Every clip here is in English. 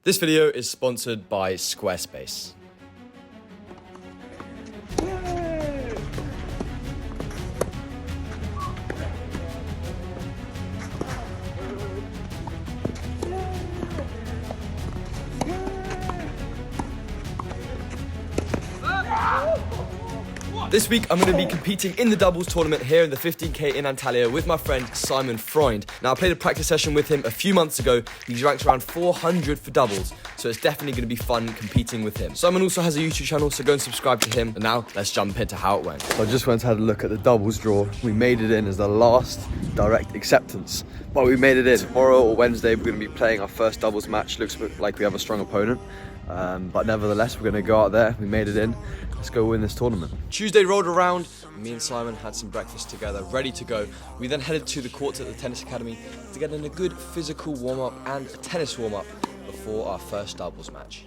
This video is sponsored by Squarespace. This week, I'm going to be competing in the doubles tournament here in the 15K in Antalya with my friend Simon Freund. Now, I played a practice session with him a few months ago. He's ranked around 400 for doubles, so it's definitely going to be fun competing with him. Simon also has a YouTube channel, so go and subscribe to him. And now, let's jump into how it went. So I just went to have a look at the doubles draw. We made it in as the last direct acceptance, but we made it in. Tomorrow or Wednesday, we're going to be playing our first doubles match. Looks like we have a strong opponent. But nevertheless, we're going to go out there. We made it in. Let's go win this tournament. Tuesday rolled around. Me and Simon had some breakfast together, ready to go. We then headed to the courts at the tennis academy to get in a good physical warm-up and a tennis warm-up before our first doubles match.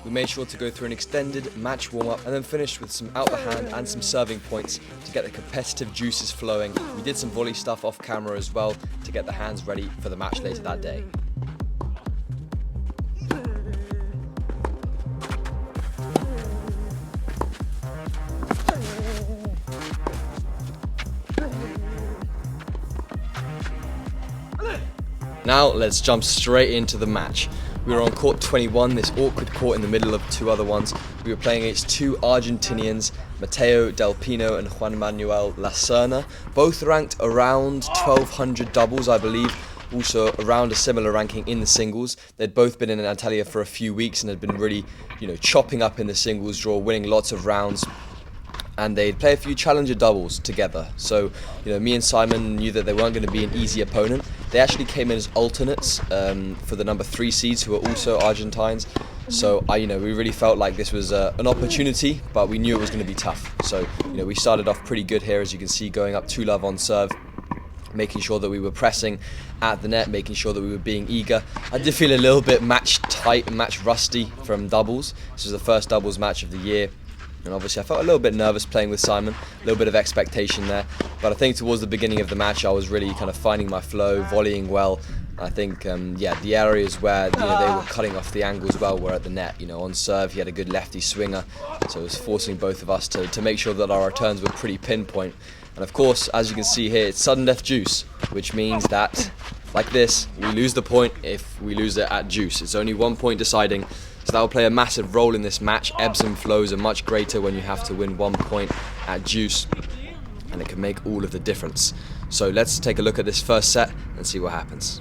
We made sure to go through an extended match warm-up and then finished with some out the hand and some serving points to get the competitive juices flowing. We did some volley stuff off camera as well to get the hands ready for the match later that day. Now let's jump straight into the match. We were on court 21, this awkward court in the middle of two other ones. We were playing against two Argentinians, Mateo Pino and Juan Manuel Serna, both ranked around 1200 doubles, I believe, also around a similar ranking in the singles. They'd both been in Antalya for a few weeks and had been really, chopping up in the singles draw, winning lots of rounds. And they'd play a few challenger doubles together. So, me and Simon knew that they weren't going to be an easy opponent. They actually came in as alternates for the number 3 seeds, who are also Argentines. So, we really felt like this was an opportunity, but we knew it was going to be tough. So, we started off pretty good here, as you can see, going up 2-love on serve, making sure that we were pressing at the net, making sure that we were being eager. I did feel a little bit match tight and match rusty from doubles. This was the first doubles match of the year. And obviously I felt a little bit nervous playing with Simon, a little bit of expectation there. But I think towards the beginning of the match I was really kind of finding my flow, volleying well. I think, the areas where they were cutting off the angles well were at the net. On serve he had a good lefty swinger, so it was forcing both of us to make sure that our returns were pretty pinpoint. And of course, as you can see here, it's sudden death juice, which means that, like this, we lose the point if we lose it at juice. It's only 1 point deciding. So that will play a massive role in this match. Ebbs and flows are much greater when you have to win 1 point at juice, and it can make all of the difference. So let's take a look at this first set and see what happens.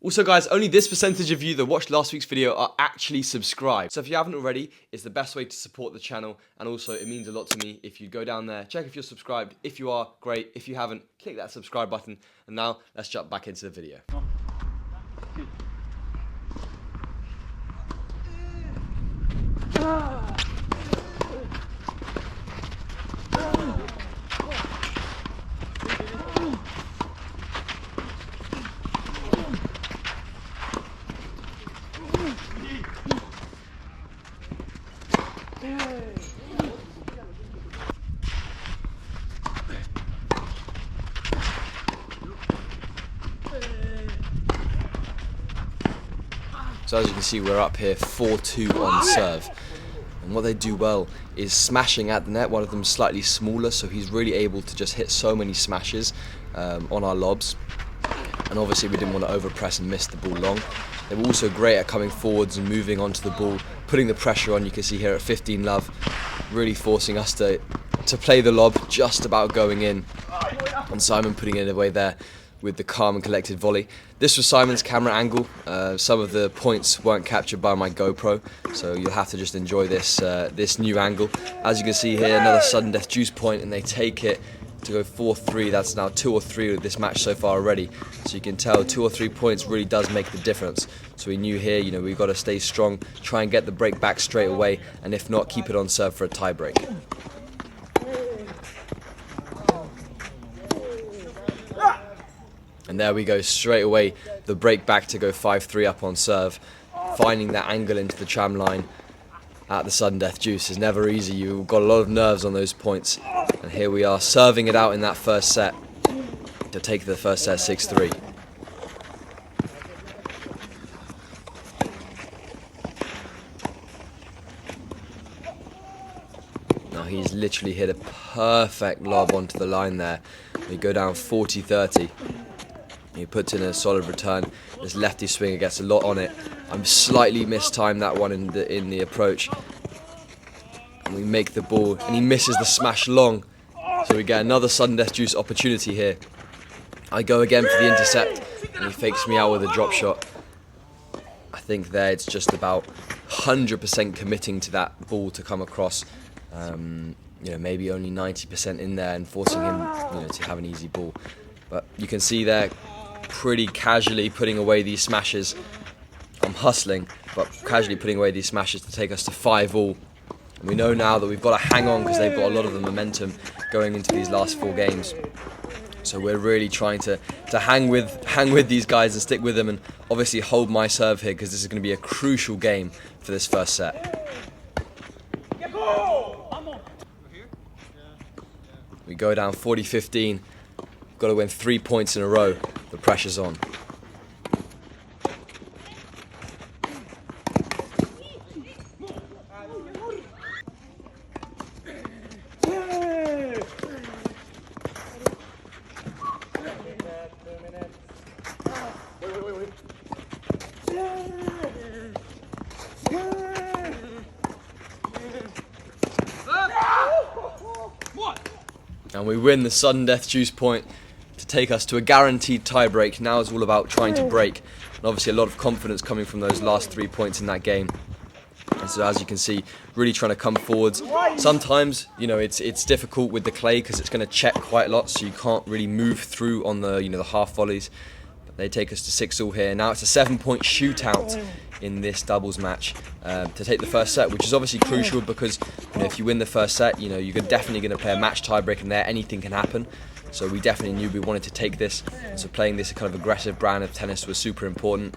Also guys, only this percentage of you that watched last week's video are actually subscribed. So if you haven't already, it's the best way to support the channel, and also it means a lot to me if you go down there, check if you're subscribed. If you are, great. If you haven't, click that subscribe button. And now, let's jump back into the video. So as you can see, we're up here 4-2 on serve. And what they do well is smashing at the net. One of them slightly smaller, so he's really able to just hit so many smashes on our lobs. And obviously we didn't want to overpress and miss the ball long. They were also great at coming forwards and moving onto the ball, putting the pressure on. You can see here at 15-love, really forcing us to play the lob, just about going in. And Simon putting it away there with the calm and collected volley. This was Simon's camera angle. Some of the points weren't captured by my GoPro, so you'll have to just enjoy this new angle. As you can see here, another sudden death juice point, and they take it to go 4-3. That's now 2 or 3 of this match so far already. So you can tell 2 or 3 points really does make the difference. So we knew here, you know, we've got to stay strong, try and get the break back straight away, and if not, keep it on serve for a tie break. And there we go, straight away, the break back to go 5-3 up on serve. Finding that angle into the tram line at the sudden death juice is never easy. You've got a lot of nerves on those points. And here we are, serving it out in that first set to take the first set 6-3. Now he's literally hit a perfect lob onto the line there. We go down 40-30. He puts in a solid return. This lefty swinger gets a lot on it. I'm slightly mistimed that one in the approach. And we make the ball, and he misses the smash long. So we get another sudden death juice opportunity here. I go again for the intercept, and he fakes me out with a drop shot. I think there it's just about 100% committing to that ball to come across. You know, maybe only 90% in there and forcing him, you know, to have an easy ball. But you can see there, pretty casually putting away these smashes. I'm hustling, but casually putting away these smashes to take us to 5-all. And we know now that we've got to hang on because they've got a lot of the momentum going into these last 4 games. So we're really trying to hang with these guys and stick with them, and obviously hold my serve here because this is going to be a crucial game for this first set. We go down 40-15. Got to win 3 points in a row. The pressure's on. And we win the sudden death juice point to take us to a guaranteed tie break. Now it's all about trying to break, and obviously a lot of confidence coming from those last 3 points in that game. And so as you can see, really trying to come forwards. Sometimes, you know, it's difficult with the clay because it's going to check quite a lot, so you can't really move through on the, you know, the half volleys. But they take us to 6-all here. Now it's a 7-point shootout in this doubles match to take the first set, which is obviously crucial because, you know, if you win the first set, you know, you're definitely going to play a match tiebreak, and there anything can happen. So we definitely knew we wanted to take this. So playing this kind of aggressive brand of tennis was super important,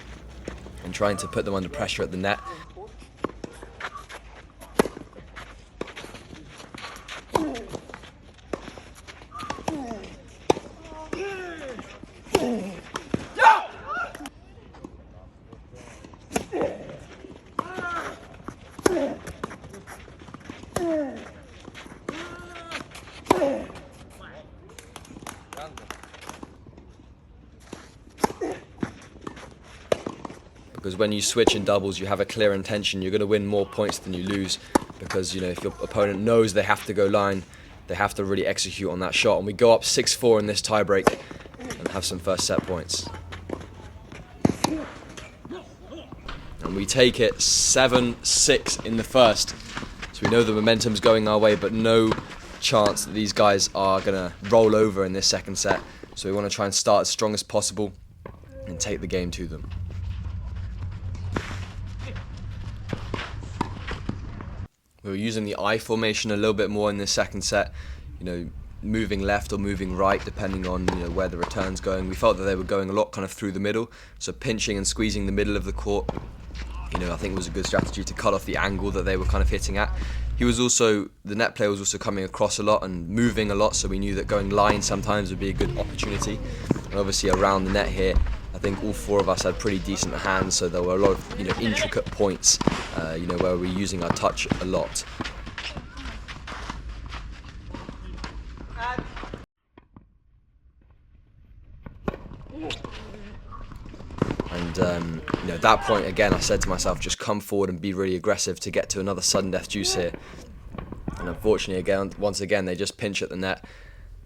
and trying to put them under pressure at the net. Because when you switch in doubles, you have a clear intention. You're going to win more points than you lose, because, you know, if your opponent knows they have to go line, they have to really execute on that shot. And we go up 6-4 in this tiebreak and have some first set points. And we take it 7-6 in the first. So we know the momentum's going our way, but no chance that these guys are going to roll over in this second set. So we want to try and start as strong as possible and take the game to them. We were using the I formation a little bit more in this second set, you know, moving left or moving right depending on, you know, where the return's going. We felt that they were going a lot kind of through the middle, so pinching and squeezing the middle of the court, you know, I think was a good strategy to cut off the angle that they were kind of hitting at. The net player was also coming across a lot and moving a lot, so we knew that going line sometimes would be a good opportunity. And obviously around the net here, I think all 4 of us had pretty decent hands, so there were a lot of, you know, intricate points, you know, where we're using our touch a lot. And you know, at that point again, I said to myself, just come forward and be really aggressive to get to another sudden death juice here. And unfortunately, once again, they just pinch at the net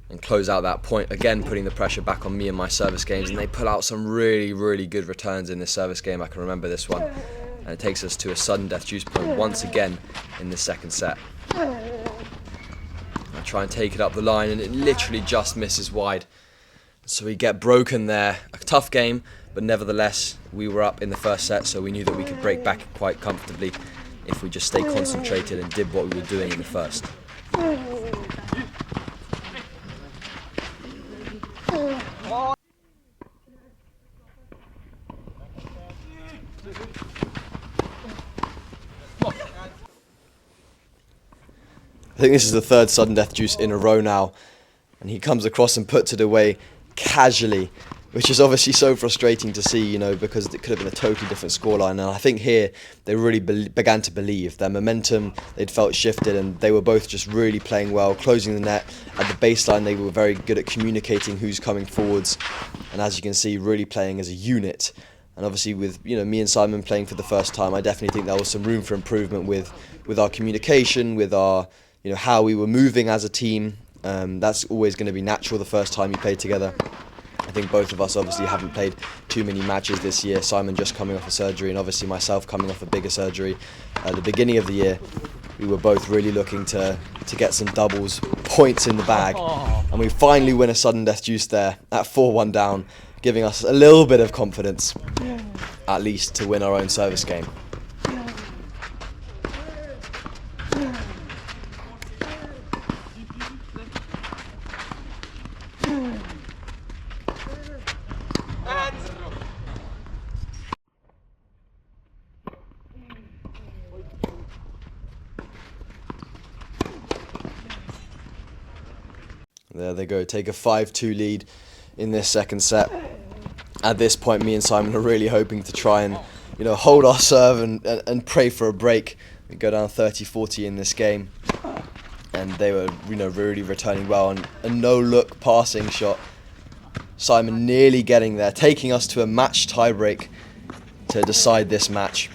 and close out that point, again putting the pressure back on me and my service games, and they pull out some really, really good returns in this service game. I can remember this one, and it takes us to a sudden death juice point once again in the second set. I try and take it up the line, and it literally just misses wide. So we get broken there. A tough game, but nevertheless, we were up in the first set, so we knew that we could break back quite comfortably if we just stayed concentrated and did what we were doing in the first. I think this is the third sudden death juice in a row now, and he comes across and puts it away casually, which is obviously so frustrating to see, you know, because it could have been a totally different scoreline. And I think here they really began to believe their momentum, they'd felt shifted, and they were both just really playing well, closing the net. At the baseline, they were very good at communicating who's coming forwards, and as you can see, really playing as a unit. And obviously with, you know, me and Simon playing for the first time, I definitely think there was some room for improvement with our communication, with our, you know, how we were moving as a team. That's always going to be natural the first time you play together. I think both of us obviously haven't played too many matches this year. Simon just coming off a surgery, and obviously myself coming off a bigger surgery. At the beginning of the year, we were both really looking to get some doubles points in the bag, and we finally win a sudden death juice there at 4-1 down, giving us a little bit of confidence, at least, to win our own service game. There they go, take a 5-2 lead in this second set. At this point, me and Simon are really hoping to try and, you know, hold our serve and pray for a break. We go down 30-40 in this game, and they were, you know, really returning well. And a no-look passing shot, Simon nearly getting there, taking us to a match tiebreak to decide this match.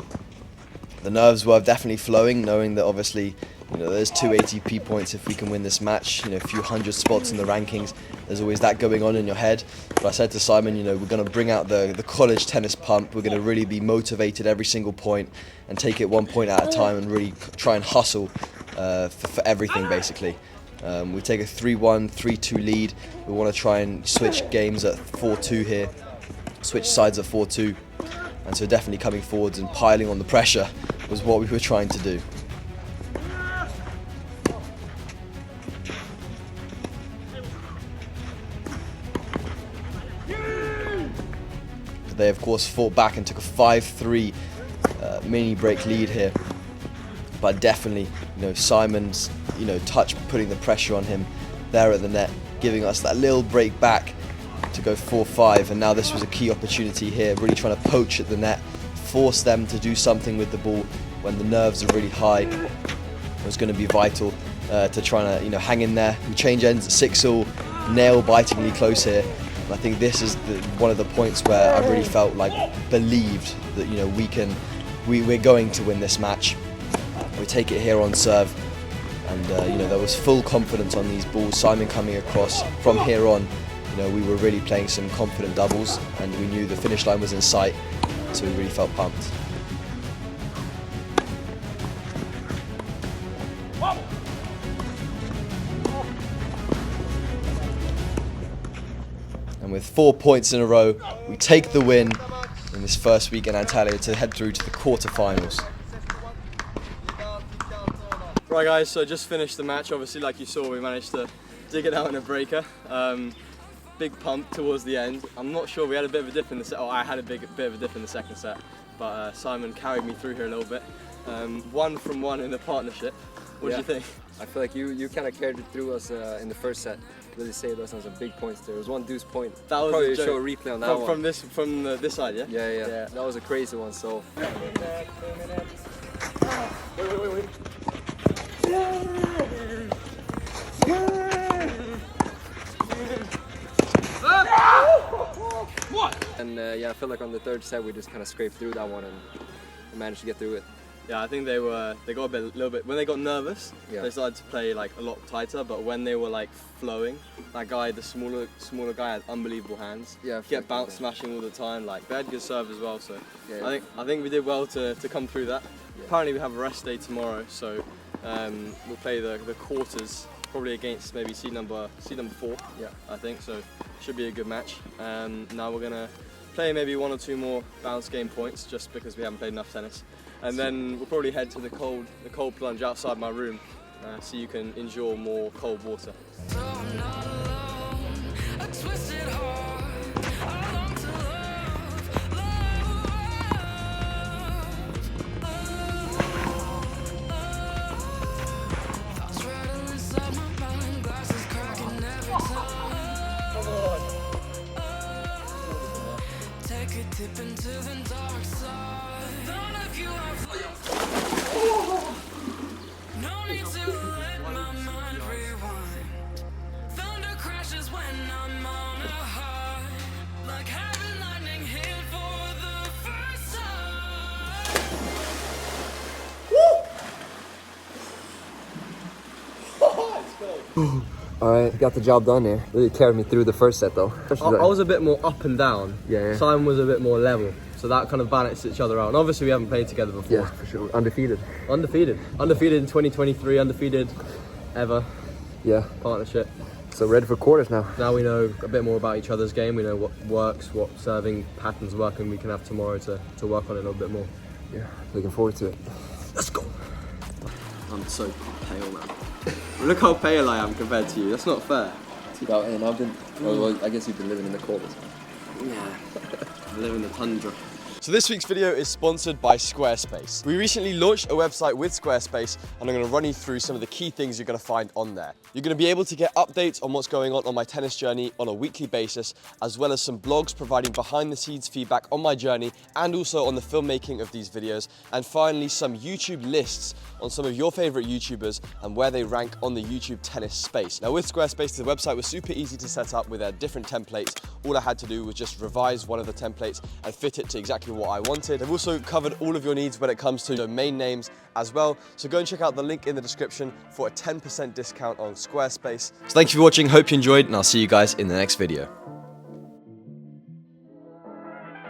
The nerves were definitely flowing, knowing that obviously, you know, there's 2 ATP points if we can win this match, you know, a few hundred spots in the rankings. There's always that going on in your head. But I said to Simon, you know, we're going to bring out the college tennis pump. We're going to really be motivated every single point and take it 1 point at a time and really try and hustle for everything, basically. We take a 3-1, 3-2 lead. We want to try and switch games at 4-2 here, switch sides at 4-2. And so definitely coming forwards and piling on the pressure was what we were trying to do. They of course fought back and took a 5-3 mini break lead here, but definitely, you know, Simon's, you know, touch putting the pressure on him there at the net, giving us that little break back to go 4-5. And now this was a key opportunity here, really trying to poach at the net, force them to do something with the ball when the nerves are really high. It was going to be vital to try and, you know, hang in there. We change ends at 6-all, nail-bitingly close here. I think this is one of the points where I really felt like believed that, you know, we're going to win this match. We take it here on serve, and you know, there was full confidence on these balls. Simon coming across from here on, you know, we were really playing some confident doubles, and we knew the finish line was in sight, so we really felt pumped. And with 4 points in a row, we take the win in this first week in Antalya to head through to the quarterfinals. Right guys, so just finished the match. Obviously, like you saw, we managed to dig it out in a breaker. Big pump towards the end. I'm not sure, we had a bit of a dip in the set. Oh, I had a bit of a dip in the second set, but Simon carried me through here a little bit. 1 from 1 in the partnership. What did you think? I feel like you kind of carried it through us in the first set. Really saved us on some big points there. There was one deuce point. That was probably show a replay on that one. From this side, yeah? Yeah. That was a crazy one. So. Wait. What? And yeah, I feel like on the third set we just kind of scraped through that one and managed to get through it. Yeah, I think they got a little bit when they got nervous. Yeah. They started to play like a lot tighter, but when they were like flowing, that guy, the smaller guy, had unbelievable hands. Yeah, get bounce smashing all the time. Like they had good serve as well. So yeah. I think we did well to come through that. Yeah. Apparently we have a rest day tomorrow, so we'll play the quarters probably against maybe seed number 4. Yeah. I think so. Should be a good match. Now we're gonna play maybe 1 or 2 more bounce game points, just because we haven't played enough tennis, and then we'll probably head to the cold plunge outside my room, so you can endure more cold water. Dip into the dark side. The thought of you, no need to let my mind rewind. Thunder crashes when I'm on a high, like having lightning hit for the first time. Alright, got the job done here. Really carried me through the first set though. I was a bit more up and down. Yeah. Simon was a bit more level. So that kind of balanced each other out. And obviously we haven't played together before. Yeah, for sure. Undefeated. Undefeated in 2023, undefeated ever. Yeah. Partnership. So ready for quarters now. Now we know a bit more about each other's game. We know what works, what serving patterns work, and we can have tomorrow to work on it a little bit more. Yeah, looking forward to it. Let's go. I'm so pale, man. Look how pale I am compared to you. That's not fair. And I've been, well, I guess you've been living in the cold as well. Yeah. I live in the tundra. So this week's video is sponsored by Squarespace. We recently launched a website with Squarespace, and I'm going to run you through some of the key things you're going to find on there. You're going to be able to get updates on what's going on my tennis journey on a weekly basis, as well as some blogs providing behind the scenes feedback on my journey and also on the filmmaking of these videos. And finally, some YouTube lists on some of your favorite YouTubers and where they rank on the YouTube tennis space. Now with Squarespace, the website was super easy to set up with their different templates. All I had to do was just revise one of the templates and fit it to exactly what I wanted. They've also covered all of your needs when it comes to domain names as well. So go and check out the link in the description for a 10% discount on Squarespace. So thank you for watching, hope you enjoyed, and I'll see you guys in the next video.